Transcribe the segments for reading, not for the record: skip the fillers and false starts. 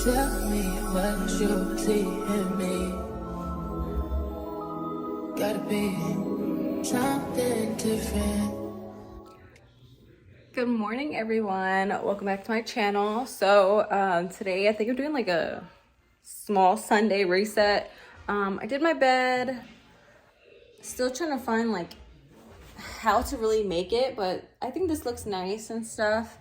Tell me what you see in me. Gotta be something different. Good morning, everyone. Welcome back to my channel. So today I think I'm doing like a small Sunday reset. I did my bed. Still trying to find like how to really make it, but I think this looks nice and stuff.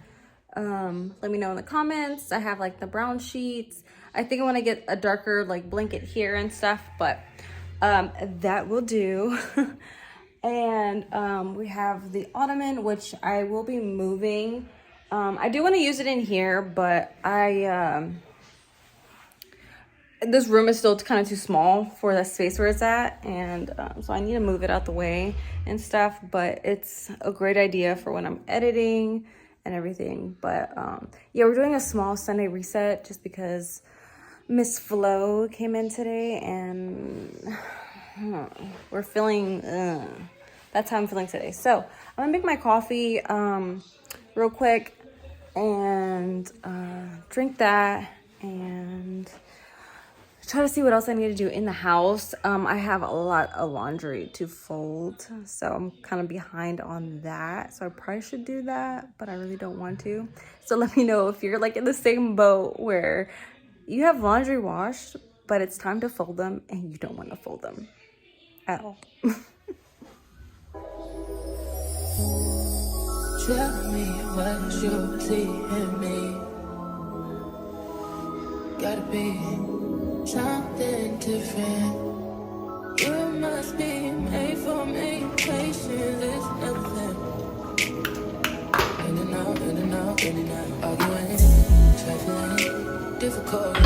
Let me know in the comments. I have like the brown sheets. I think I want to get a darker like blanket here and stuff, but that will do. And we have the ottoman, which I will be moving. I do want to use it in here, but this room is still kind of too small for the space where it's at, and so I need to move it out the way and stuff, but it's a great idea for when I'm editing and everything. But yeah, we're doing a small Sunday reset just because Miss Flo came in today, and we're feeling that's how I'm feeling today. So I'm gonna make my coffee real quick and drink that and try to see what else I need to do in the house. I have a lot of laundry to fold, so I'm kind of behind on that. So I probably should do that, but I really don't want to. So let me know if you're like in the same boat where you have laundry washed, but it's time to fold them and you don't want to fold them at all. Tell me what you see in me. Gotta be something different. You must be made for me. Patience is nothing. In and out, in and out, in and out. Arguing, trifling, difficult.